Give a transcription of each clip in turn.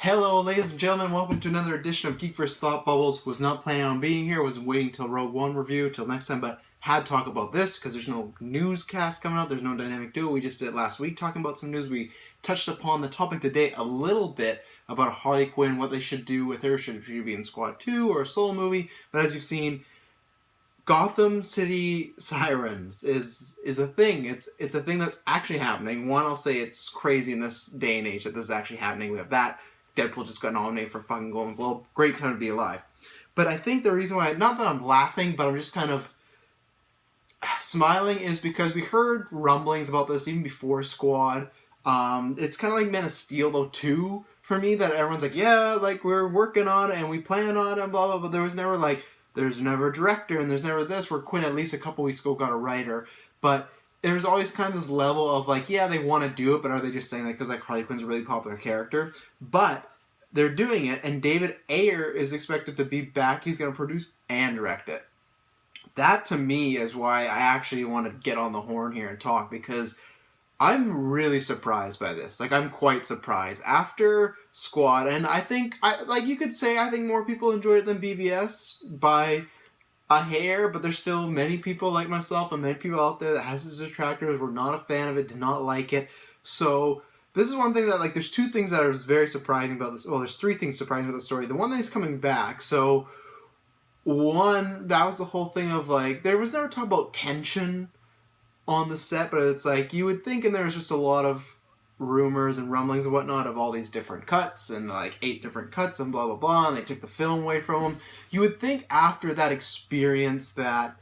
Hello, ladies and gentlemen. Welcome to another edition of Geek vs. Thought Bubbles. Was not planning on being here. Was waiting till Rogue One review till next time, but had to talk about this because there's no newscast coming out. There's no dynamic duo. We just did it last week talking about some news. We touched upon the topic today a little bit about Harley Quinn, what they should do with her. Should she be in Squad 2 or a solo movie? But as you've seen, Gotham City Sirens is a thing. It's a thing that's actually happening. One, I'll say it's crazy in this day and age that this is actually happening. We have that. Deadpool just got nominated for fucking Golden Globe. Great time to be alive. But I think the reason why, not that I'm laughing, but I'm just kind of smiling, is because we heard rumblings about this even before Squad. It's kind of like Man of Steel, though, too, for me, that everyone's like, yeah, like, we're working on it, and we plan on it, and blah, blah, blah. There was never, like, there's never a director, and there's never this, where Quinn, at least a couple weeks ago, got a writer. But there's always kind of this level of, like, yeah, they want to do it, but are they just saying that because, like, Harley Quinn's a really popular character? But they're doing it, and David Ayer is expected to be back. He's going to produce and direct it. That, to me, is why I actually want to get on the horn here and talk, because I'm really surprised by this. Like, I'm quite surprised. After Squad, and I think, you could say, I think more people enjoyed it than BVS by a hair, but there's still many people like myself and many people out there that has its detractors, were not a fan of it, did not like it. So this is one thing that, like, there's two things that are very surprising about this. Well, there's three things surprising about the story. The one thing is coming back. So, one, that was the whole thing of, like, there was never talk about tension on the set, but it's like, you would think, and there was just a lot of rumors and rumblings and whatnot of all these different cuts, and, like, 8 different cuts, and blah, blah, blah, and they took the film away from them. You would think after that experience that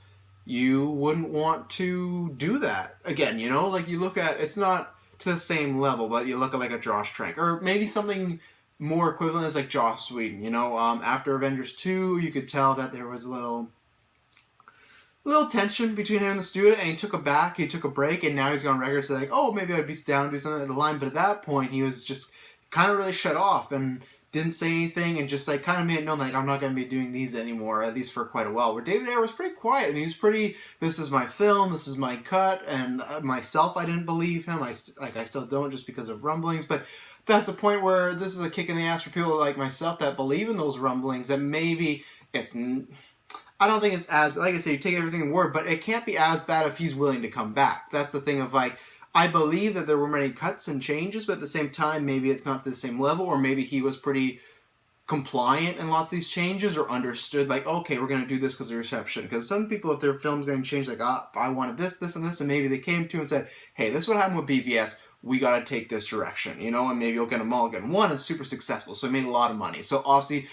you wouldn't want to do that again, you know? Like, you look at, it's not to the same level, but you look at, like, a Josh Trank, or maybe something more equivalent is, like, Joss Whedon, you know? After Avengers 2, you could tell that there was a little tension between him and the studio, and he took a break, and now he's gone on record saying, like, oh, maybe I'd be down to do something at the line, but at that point, he was just kind of really shut off, and didn't say anything, and just, like, kind of made it known, like, I'm not going to be doing these anymore, at least for quite a while, where David Ayer was pretty quiet, and he was pretty, this is my film, this is my cut, and myself, I didn't believe him, I still don't, just because of rumblings, but that's a point where this is a kick in the ass for people like myself that believe in those rumblings, that maybe it's, I don't think it's as, like I say, you take everything in word, but it can't be as bad if he's willing to come back. That's the thing of, like, I believe that there were many cuts and changes, but at the same time, maybe it's not to the same level, or maybe he was pretty compliant in lots of these changes, or understood, like, okay, we're going to do this because of the reception. Because some people, if their film's going to change, like, I wanted this, this, and this, and maybe they came to him and said, hey, this is what happened with BVS, we got to take this direction, you know, and maybe you'll get a mulligan. One, it's super successful, so he made a lot of money. So obviously,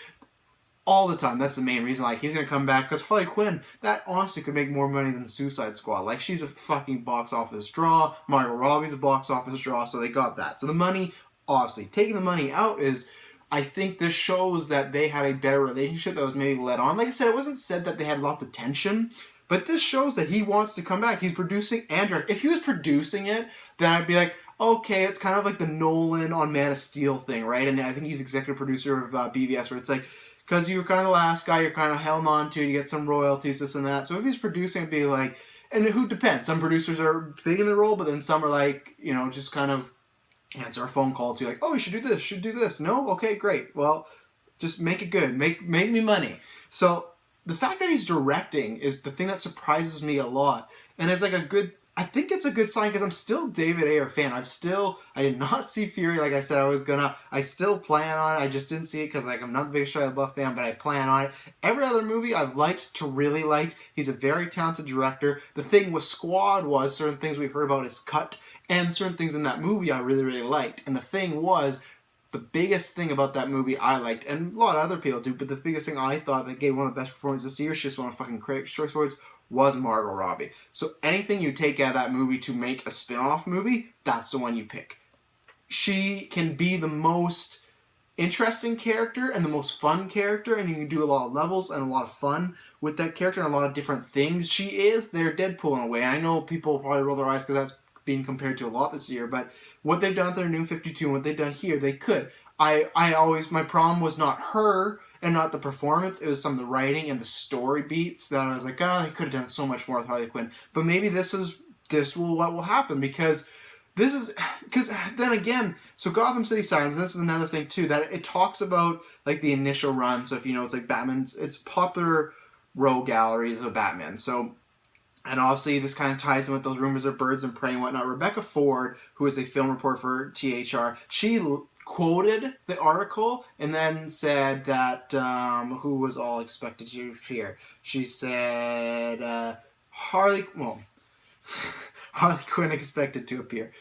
all the time, that's the main reason, like, he's going to come back, because Harley Quinn, that honestly could make more money than Suicide Squad. Like, she's a fucking box office draw, Margot Robbie's a box office draw, so they got that. So the money, obviously, taking the money out is, I think this shows that they had a better relationship that was maybe led on. Like I said, it wasn't said that they had lots of tension, but this shows that he wants to come back. He's producing and directing. If he was producing it, then I'd be like, okay, it's kind of like the Nolan on Man of Steel thing, right? And I think he's executive producer of BVS, where it's like, because you were kind of the last guy, you're kind of held on to, you get some royalties, this and that. So if he's producing, it'd be like, and who depends? Some producers are big in the role, but then some are like, you know, just kind of answer a phone call to, like, oh, you should do this. No? Okay, great. Well, just make it good. Make me money. So the fact that he's directing is the thing that surprises me a lot. And it's like I think it's a good sign, because I'm still David Ayer fan. I did not see Fury like I said I was gonna. I still plan on it. I just didn't see it because, like, I'm not the biggest Shia LaBeouf fan, but I plan on it. Every other movie I've liked to really like. He's a very talented director. The thing with Squad was certain things we've heard about his cut, and certain things in that movie I really, really liked. And the thing was, the biggest thing about that movie I liked, and a lot of other people do, but the biggest thing I thought that gave one of the best performances this year, she just won a fucking Critics' Choice Awards, was Margot Robbie. So anything you take out of that movie to make a spin-off movie, that's the one you pick. She can be the most interesting character and the most fun character, and you can do a lot of levels and a lot of fun with that character and a lot of different things. She is their Deadpool in a way. I know people probably roll their eyes because that's being compared to a lot this year, but what they've done with their new 52 and what they've done here, they could. My problem was not her and not the performance, it was some of the writing and the story beats that I was like, oh, they could have done so much more with Harley Quinn. But maybe what will happen, because This is because then again, so Gotham City Sirens. This is another thing too that it talks about like the initial run. So if you know, it's like Batman's. It's popular rogue galleries of Batman. So and obviously this kind of ties in with those rumors of birds and prey and whatnot. Rebecca Ford, who is a film reporter for THR, she quoted the article and then said that who was all expected to appear. She said Harley. Well. Harley Quinn expected to appear.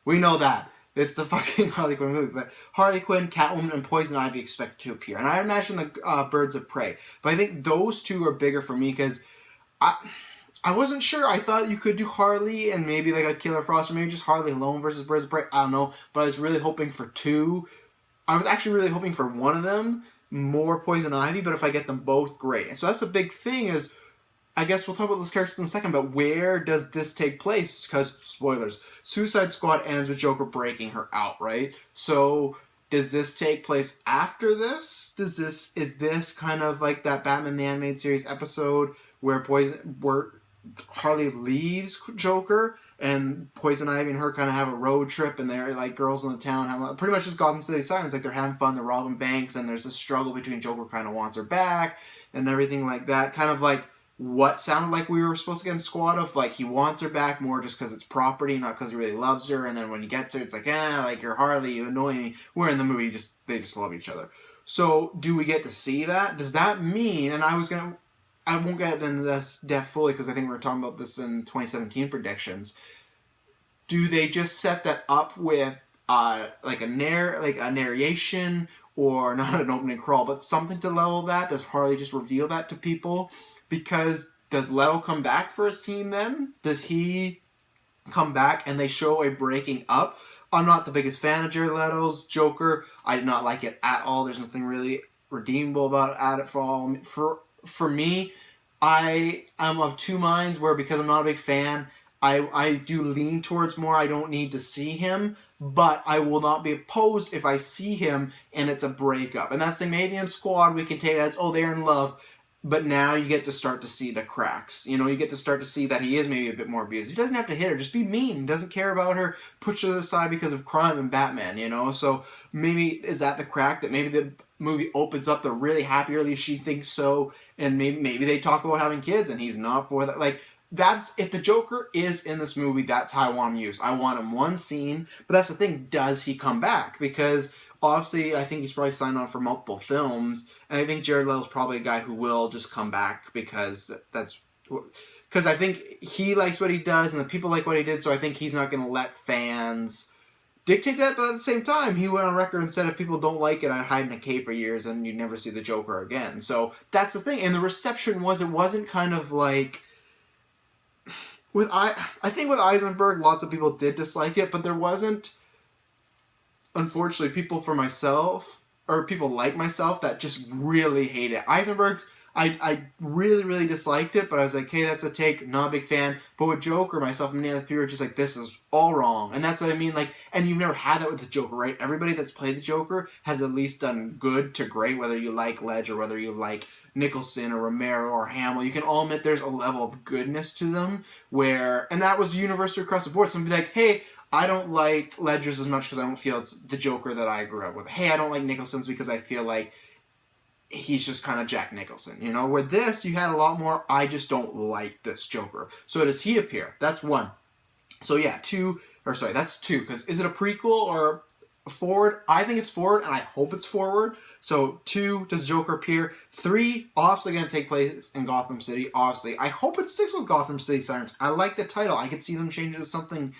We know that. It's the fucking Harley Quinn movie. But Harley Quinn, Catwoman, and Poison Ivy expect to appear. And I imagine the Birds of Prey. But I think those two are bigger for me because I wasn't sure. I thought you could do Harley and maybe like a Killer Frost or maybe just Harley alone versus Birds of Prey. I don't know. But I was really hoping for two. I was actually really hoping for one of them, more Poison Ivy. But if I get them both, great. And so that's the big thing is... I guess we'll talk about those characters in a second, but where does this take place? Because, spoilers, Suicide Squad ends with Joker breaking her out, right? So, does this take place after this? Is this kind of like that Batman the Animated Series episode where Harley leaves Joker and Poison Ivy and her kind of have a road trip and they're like girls in the town having pretty much just Gotham City Sirens, like they're having fun, they're robbing banks, and there's a struggle between Joker kind of wants her back and everything like that, kind of like what sounded like we were supposed to get in Squad of, like, he wants her back more just because it's property, not because he really loves her, and then when he gets her, it's like, like, you're Harley, you annoy me. Where in the movie, they just love each other. So, do we get to see that? Does that mean, and I won't get into this depth fully because I think we were talking about this in 2017 predictions. Do they just set that up with, like a narration, or not an opening crawl, but something to level that? Does Harley just reveal that to people? Because does Leto come back for a scene then? Does he come back and they show a breaking up? I'm not the biggest fan of Jared Leto's Joker. I did not like it at all. There's nothing really redeemable about it for me. I am of two minds where because I'm not a big fan, I do lean towards more I don't need to see him, but I will not be opposed if I see him and it's a breakup. And that's the thing, maybe in Squad we can take it as, oh, they're in love. But now you get to start to see the cracks. You know, you get to start to see that he is maybe a bit more abusive. He doesn't have to hit her. Just be mean. He doesn't care about her. Put her to the side because of crime and Batman, you know? So maybe is that the crack that maybe the movie opens up? They're really happy, or at least she thinks so. And maybe they talk about having kids and he's not for that. Like, that's... If the Joker is in this movie, that's how I want him used. I want him one scene. But that's the thing. Does he come back? Because... obviously, I think he's probably signed on for multiple films, and I think Jared Leto's probably a guy who will just come back because I think he likes what he does, and the people like what he did, so I think he's not going to let fans dictate that, but at the same time, he went on record and said if people don't like it, I'd hide in a cave for years, and you'd never see the Joker again. So, that's the thing, and the reception wasn't kind of like... I think with Eisenberg, lots of people did dislike it, but there wasn't... unfortunately, people like myself that just really hate it. Eisenberg's, I really, really disliked it, but I was like, okay, that's a take, not a big fan. But with Joker, myself and many other people are just like, this is all wrong. And that's what I mean, like, and you've never had that with the Joker, right? Everybody that's played the Joker has at least done good to great, whether you like Ledge or whether you like Nicholson or Romero or Hamill. You can all admit there's a level of goodness to them where, and that was universal across the board. Somebody like, hey, I don't like Ledger's as much because I don't feel it's the Joker that I grew up with. Hey, I don't like Nicholson's because I feel like he's just kind of Jack Nicholson, you know? With this, you had a lot more, I just don't like this Joker. So does he appear? That's one. So yeah, that's two, because is it a prequel or forward? I think it's forward, and I hope it's forward. So 2, does Joker appear? 3, obviously going to take place in Gotham City, obviously. I hope it sticks with Gotham City Sirens. I like the title. I could see them change it to something...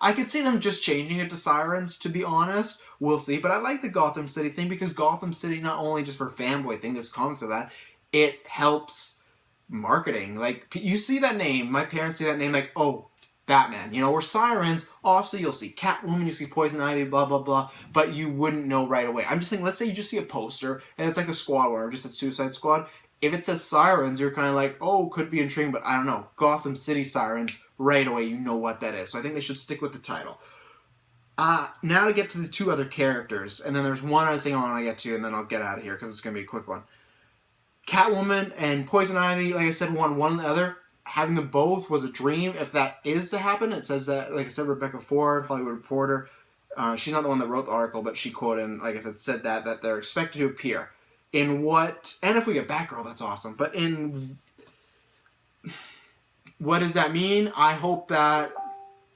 I could see them just changing it to Sirens, to be honest. We'll see. But I like the Gotham City thing, because Gotham City, not only just for fanboy thing, there's comics of that, it helps marketing. Like, you see that name, my parents see that name, like, oh, Batman. You know, we're Sirens, obviously you'll see Catwoman, you see Poison Ivy, blah, blah, blah, but you wouldn't know right away. I'm just saying, let's say you just see a poster, and it's like the Squad one, or just at Suicide Squad. If it says Sirens, you're kind of like, oh, could be intriguing, but I don't know. Gotham City Sirens, right away, you know what that is. So I think they should stick with the title. Now to get to the 2 other characters, and then there's one other thing I want to get to, and then I'll get out of here, because it's going to be a quick one. Catwoman and Poison Ivy, like I said, one the other. having them both was a dream. If that is to happen, it says that, like I said, Rebecca Ford, Hollywood Reporter, she's not the one that wrote the article, but she quoted, and like I said that they're expected to appear. In what, and if we get Batgirl, that's awesome, but in, what does that mean? I hope that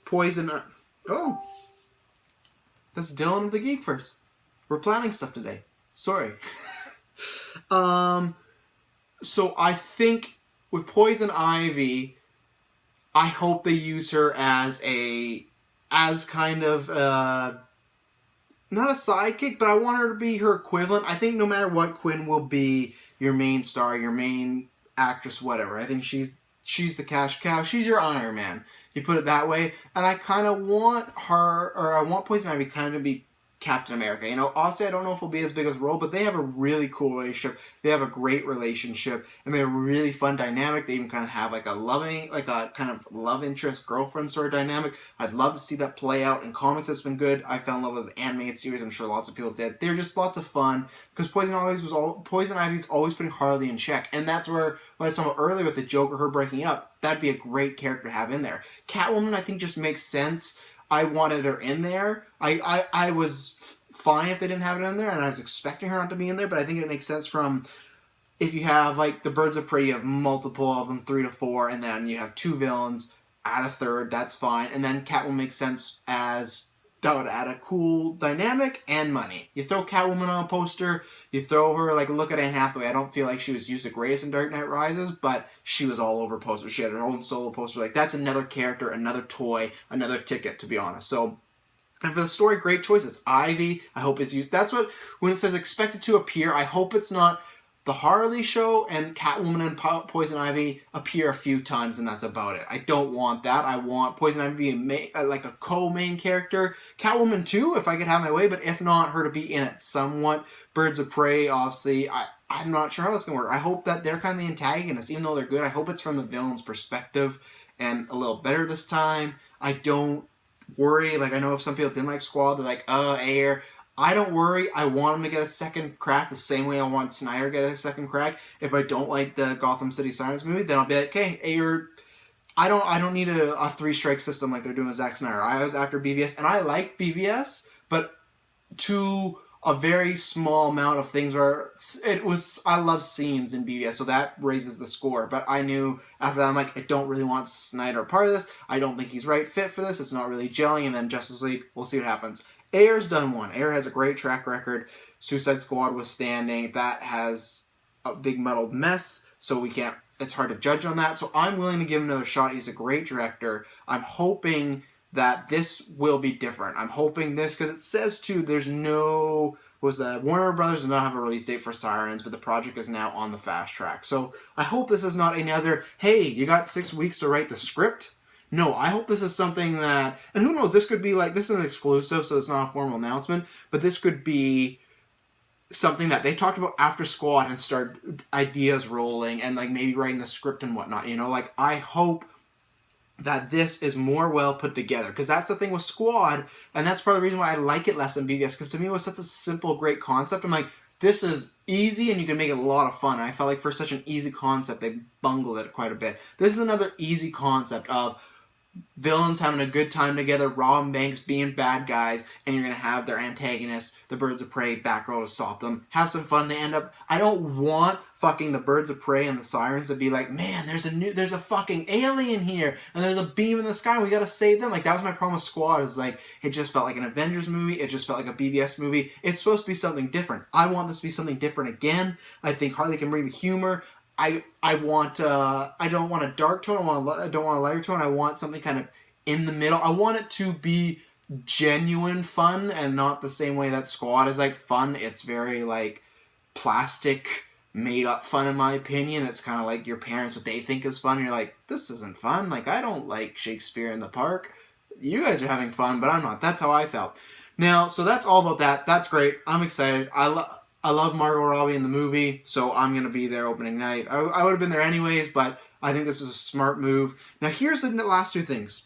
Poison, oh, that's Dylan of the Geek First. We're planning stuff today. Sorry. So I think with Poison Ivy, I hope they use her as kind of, not a sidekick, but I want her to be her equivalent. I think no matter what, Quinn will be your main star, your main actress, whatever. I think she's the cash cow. She's your Iron Man. You put it that way. And I kind of want her, or I want Poison Ivy kind of be Captain America. You know, honestly, I don't know if it'll be as big as a role, but they have a really cool relationship. They have a great relationship, and they have a really fun dynamic. They even kind of have like a kind of love interest, girlfriend sort of dynamic. I'd love to see that play out in comics. It's been good. I fell in love with the animated series. I'm sure lots of people did. They're just lots of fun, because Poison Ivy's always putting Harley in check, and that's where, when I was talking about earlier with the Joker, her breaking up, that'd be a great character to have in there. Catwoman, I think, just makes sense. I wanted her in there. I was fine if they didn't have it in there, and I was expecting her not to be in there, but I think it makes sense from, if you have, like, the Birds of Prey, you have multiple of them, 3 to 4, and then you have 2 villains, add a third, that's fine, and then Catwoman makes sense as, that would add a cool dynamic and money. You throw Catwoman on a poster, you throw her, like, look at Anne Hathaway. I don't feel like she was used the greatest in Dark Knight Rises, but she was all over posters. She had her own solo poster. Like, that's another character, another toy, another ticket, to be honest. So, and for the story, great choices. Ivy, I hope is used. That's what, when it says expected to appear, I hope it's not the Harley show and Catwoman and Poison Ivy appear a few times and that's about it. I don't want that. I want Poison Ivy to be like a co-main character. Catwoman too, if I could have my way, but if not, her to be in it somewhat. Birds of Prey, obviously, I'm not sure how that's going to work. I hope that they're kind of the antagonists, even though they're good. I hope it's from the villain's perspective and a little better this time. I don't worry. Like, I know if some people didn't like Squad, they're like, Ayer. I don't worry. I want him to get a second crack the same way I want Snyder to get a second crack. If I don't like the Gotham City Sirens movie, then I'll be like, okay, Ayer, I don't need a 3-strike system like they're doing with Zack Snyder. I was after BVS, and I like BVS, but to a very small amount of things where I love scenes in BVS, so that raises the score. But I knew after that, I'm like, I don't really want Snyder part of this. I don't think he's right fit for this. It's not really gelling. And then Justice League, we'll see what happens. Ayer's done one. Ayer has a great track record. Suicide Squad was standing. That has a big muddled mess, so it's hard to judge on that. So I'm willing to give him another shot. He's a great director. I'm hoping that this will be different. I'm hoping this, because it says too, Warner Brothers does not have a release date for Sirens, but the project is now on the fast track. So I hope this is not another, hey, you got 6 weeks to write the script. No, I hope this is something that, and who knows, this could be like, this is an exclusive, so it's not a formal announcement, but this could be something that they talked about after Squad and start ideas rolling and like maybe writing the script and whatnot, you know, like I hope that this is more well put together, because that's the thing with Squad, and that's part of the reason why I like it less than BVS, because to me it was such a simple, great concept. I'm like, this is easy and you can make it a lot of fun. And I felt like for such an easy concept, they bungled it quite a bit. This is another easy concept of villains having a good time together, robbing banks, being bad guys, and you're going to have their antagonists, the Birds of Prey, Batgirl to stop them. Have some fun. They end up, I don't want fucking the Birds of Prey and the Sirens to be like, man, there's a fucking alien here, and there's a beam in the sky, and we gotta save them. Like, that was my problem with Squad, is like, it just felt like an Avengers movie, it just felt like a BVS movie. It's supposed to be something different. I want this to be something different again. I think Harley can bring the humor. I don't want a dark tone, I don't want a lighter tone, I want something kind of in the middle. I want it to be genuine fun and not the same way that Squad is like fun. It's very like plastic, made up fun in my opinion. It's kind of like your parents, what they think is fun, and you're like, this isn't fun. Like, I don't like Shakespeare in the Park. You guys are having fun, but I'm not. That's how I felt. Now, so that's all about that. That's great. I'm excited. I love Margot Robbie in the movie, so I'm going to be there opening night. I would have been there anyways, but I think this is a smart move. Now, here's the last two things.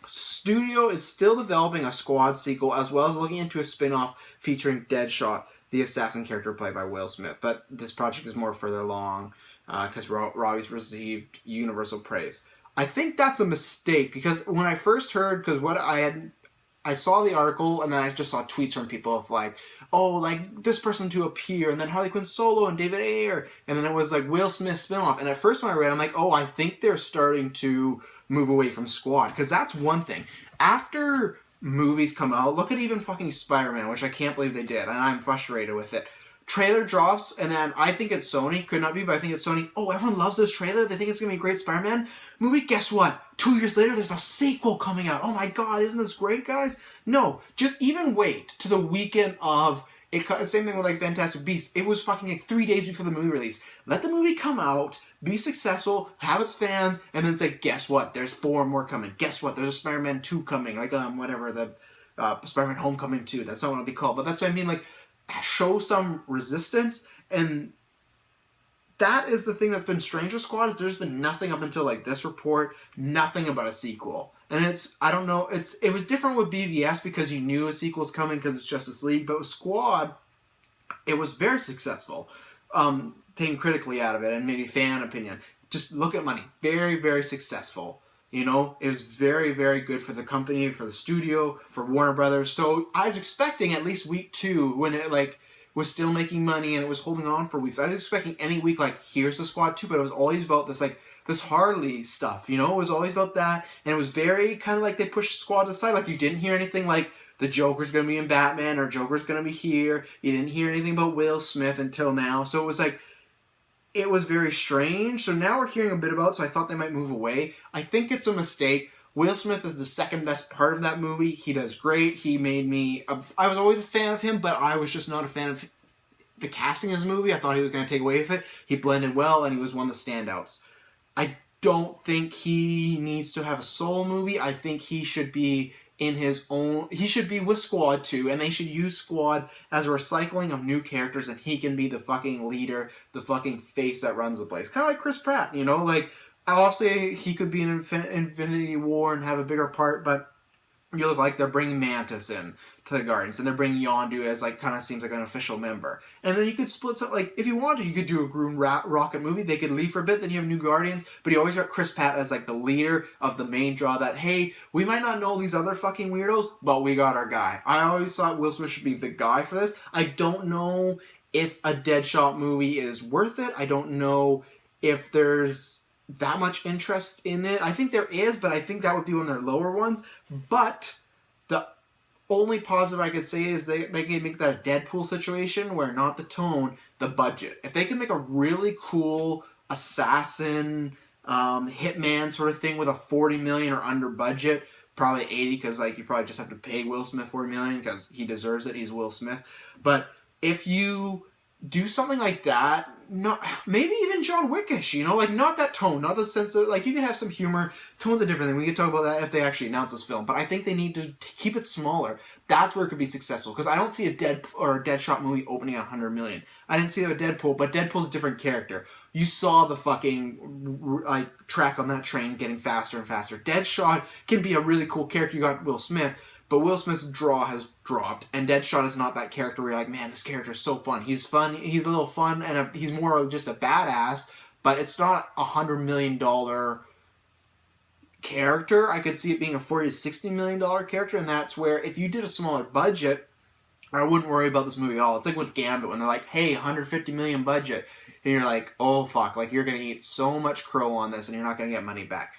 Studio is still developing a Squad sequel, as well as looking into a spin-off featuring Deadshot. the assassin character played by Will Smith. But this project is more further along because Robbie's received universal praise. I think that's a mistake because when I first heard, because what I saw the article and then I just saw tweets from people of like, oh, like this person to appear, and then Harley Quinn solo and David Ayer, and then it was like Will Smith spinoff. And at first when I read it, I'm like, oh, I think they're starting to move away from Squad, because that's one thing. After movies come out, look at even fucking Spider-Man, which I can't believe they did, and I'm frustrated with it. Trailer drops, and then I think it's Sony, could not be, but I think it's Sony. Oh, everyone loves this trailer. They think it's gonna be a great Spider-Man movie. Guess what? 2 years later, there's a sequel coming out. Oh my god, isn't this great, guys? No, just even wait to the weekend of it. Same thing with like Fantastic Beasts. It was fucking like 3 days before the movie release. Let the movie come out, be successful, have its fans, and then say, guess what? There's 4 more coming. Guess what? There's a Spider-Man 2 coming. Like whatever the Spider-Man Homecoming 2. That's not what it'll be called, but that's what I mean. Like, show some resistance, and that is the thing that's been strange with Squad, is there's been nothing up until like this report, nothing about a sequel. And it's, I don't know, it was different with BVS because you knew a sequel's coming because it's Justice League, but with Squad, it was very successful, taken critically out of it and maybe fan opinion. Just look at money, very, very successful. You know, it was very, very good for the company, for the studio, for Warner Brothers. So I was expecting at least week 2, when it like was still making money and it was holding on for weeks. I was expecting any week like, here's the Squad 2, but it was always about this like this Harley stuff. You know, it was always about that, and it was very kind of like they pushed Squad aside. Like you didn't hear anything like the Joker's gonna be in Batman or Joker's gonna be here. You didn't hear anything about Will Smith until now. So it was like, it was very strange. So now we're hearing a bit about it, so I thought they might move away. I think it's a mistake. Will Smith is the second best part of that movie. He does great. He made me... I was always a fan of him, but I was just not a fan of the casting of his movie. I thought he was going to take away with it. He blended well, and he was one of the standouts. I don't think he needs to have a solo movie. I think he should be in his own... He should be with Squad 2, and they should use Squad as a recycling of new characters, and he can be the fucking leader, the fucking face that runs the place. Kind of like Chris Pratt, you know? Like, I'll say he could be in Infinity War and have a bigger part, but you look like they're bringing Mantis in to the Guardians, and they're bringing Yondu as, like, kind of seems like an official member. And then you could split some, like, if you wanted, you could do a Green Rocket movie. They could leave for a bit, then you have New Guardians, but you always got Chris Pratt as, like, the leader of the main draw that, hey, we might not know these other fucking weirdos, but we got our guy. I always thought Will Smith should be the guy for this. I don't know if a Deadshot movie is worth it. I don't know if there's that much interest in it. I think there is, but I think that would be one of their lower ones. But the only positive I could say is they can make that a Deadpool situation where not the tone, the budget. If they can make a really cool assassin, hitman sort of thing with a 40 million or under budget, probably 80 because like you probably just have to pay Will Smith 40 million because he deserves it. He's Will Smith. But if you do something like that, not maybe even John Wickish, you know, like not that tone, not the sense of like you can have some humor. Tone's a different thing. We can talk about that if they actually announce this film, but I think they need to keep it smaller. That's where it could be successful because I don't see a Deadshot movie opening at 100 million. I didn't see it with Deadpool, but Deadpool's a different character. You saw the fucking like track on that train getting faster and faster. Deadshot can be a really cool character. You got Will Smith. But Will Smith's draw has dropped, and Deadshot is not that character where you're like, man, this character is so fun. He's fun, he's a little fun, and he's more just a badass, but it's not a $100 million character. I could see it being a $40 to $60 million character, and that's where, if you did a smaller budget, I wouldn't worry about this movie at all. It's like with Gambit, when they're like, hey, $150 million budget, and you're like, oh, fuck, like, you're going to eat so much crow on this, and you're not going to get money back.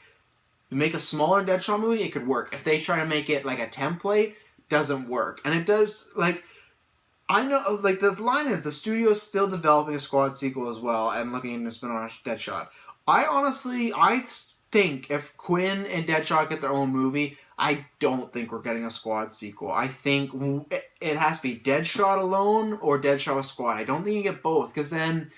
You make a smaller Deadshot movie, it could work. If they try to make it like a template, doesn't work. And it does, like, I know, like, the line is, the studio's still developing a Squad sequel as well, and looking into spin-off Deadshot. I think if Quinn and Deadshot get their own movie, I don't think we're getting a Squad sequel. I think it has to be Deadshot alone, or Deadshot with Squad. I don't think you get both, because then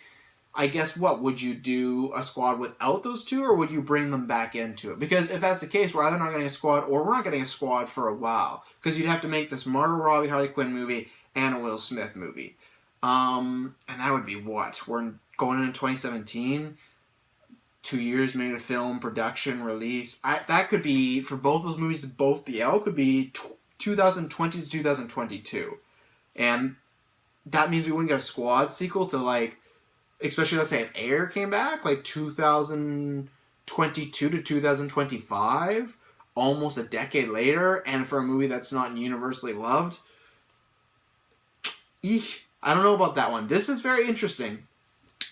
I guess what, would you do a Squad without those two, or would you bring them back into it? Because if that's the case, we're either not getting a Squad, or we're not getting a Squad for a while. Because you'd have to make this Margot Robbie, Harley Quinn movie, and a Will Smith movie. And that would be what? We're going into 2017? 2 years, maybe to film, production, release. That could be, for both those movies to both be out, could be 2020 to 2022. And that means we wouldn't get a Squad sequel to, like, especially, let's say, if Ayer came back, like, 2022 to 2025, almost a decade later, and for a movie that's not universally loved. Eek. I don't know about that one. This is very interesting.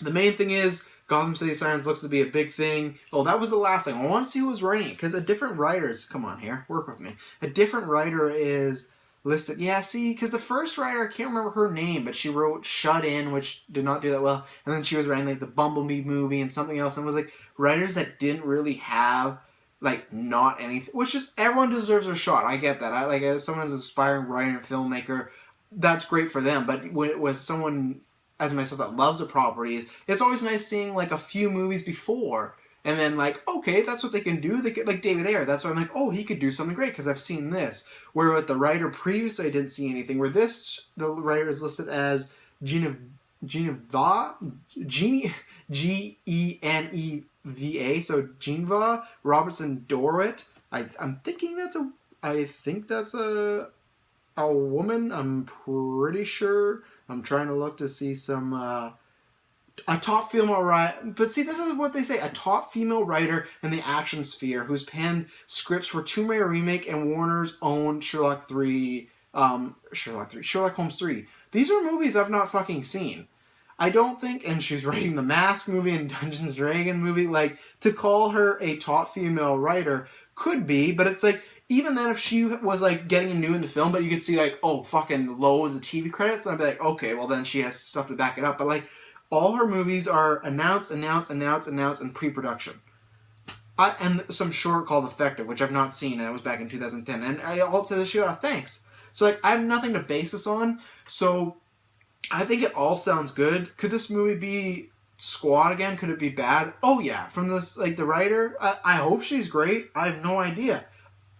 The main thing is, Gotham City Sirens looks to be a big thing. Oh, that was the last thing. I want to see who was writing it, because a different writer's... Come on here, work with me. A different writer is listed. Yeah, see, because the first writer, I can't remember her name, but she wrote Shut In, which did not do that well. And then she was writing, like, the Bumblebee movie and something else. And it was, like, writers that didn't really have, like, not anything. Which is, everyone deserves a shot. I get that. Like, as someone who's an aspiring writer and filmmaker, that's great for them. But with someone as myself that loves the properties, it's always nice seeing, like, a few movies before. And then, like, okay, that's what they can do. They could, like, David Ayer. That's why I'm like, oh, he could do something great because I've seen this. Where with the writer previously, I didn't see anything. Where the writer is listed as Geneva, Geneva, so Geneva Robertson Dorrit. I think that's a woman. I'm pretty sure. I'm trying to look to see some. A top female writer, but see, this is what they say: a top female writer in the action sphere who's penned scripts for Tomb Raider remake and Warner's own Sherlock Holmes 3. These are movies I've not fucking seen. I don't think, and she's writing the Mask movie and Dungeons and Dragons movie. Like, to call her a top female writer could be, but it's like, even then, if she was, like, getting new into film, but you could see, like, oh, fucking loads of TV credits, and I'd be like, okay, well then she has stuff to back it up. But, like, all her movies are announced, and pre-production. And some short called Effective, which I've not seen, and it was back in 2010. And I also said she got a thanks. So, like, I have nothing to base this on. So, I think it all sounds good. Could this movie be Squad again? Could it be bad? Oh, yeah. From this, like, the writer, I hope she's great. I have no idea.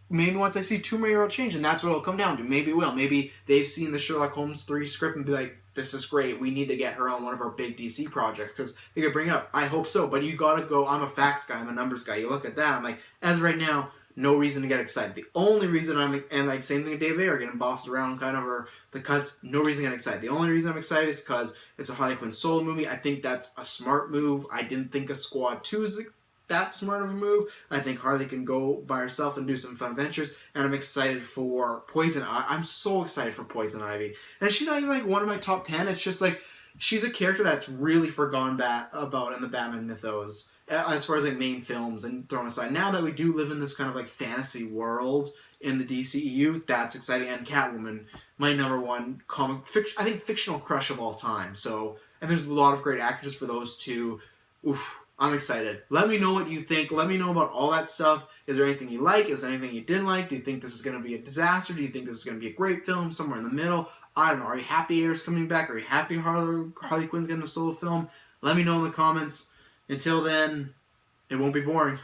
Maybe once I see Tomb Raider, it'll change, and that's what it'll come down to. Maybe it will. Maybe they've seen the Sherlock Holmes 3 script and be like, this is great. We need to get her on one of our big DC projects because they could bring it up. I hope so, but you gotta go. I'm a facts guy. I'm a numbers guy. You look at that. I'm like, as of right now, no reason to get excited. The only reason and like same thing with Dave Ayer getting bossed around kind of or the cuts. No reason to get excited. The only reason I'm excited is because it's a Harley Quinn solo movie. I think that's a smart move. I didn't think a Squad 2 is that smart of a move. I think Harley can go by herself and do some fun adventures, and I'm excited for Poison Ivy. I'm so excited for Poison Ivy, and she's not even like one of my top 10. It's just like she's a character that's really forgotten about in the Batman mythos as far as like main films and thrown aside. Now that we do live in this kind of like fantasy world in the DCEU, that's exciting. And Catwoman, my number one I think fictional crush of all time. So, and there's a lot of great actors for those two. Oof. I'm excited. Let me know what you think. Let me know about all that stuff. Is there anything you like? Is there anything you didn't like? Do you think this is going to be a disaster? Do you think this is going to be a great film? Somewhere in the middle? I don't know. Are you happy Ayer's coming back? Are you happy Harley Quinn's getting a solo film? Let me know in the comments. Until then, it won't be boring.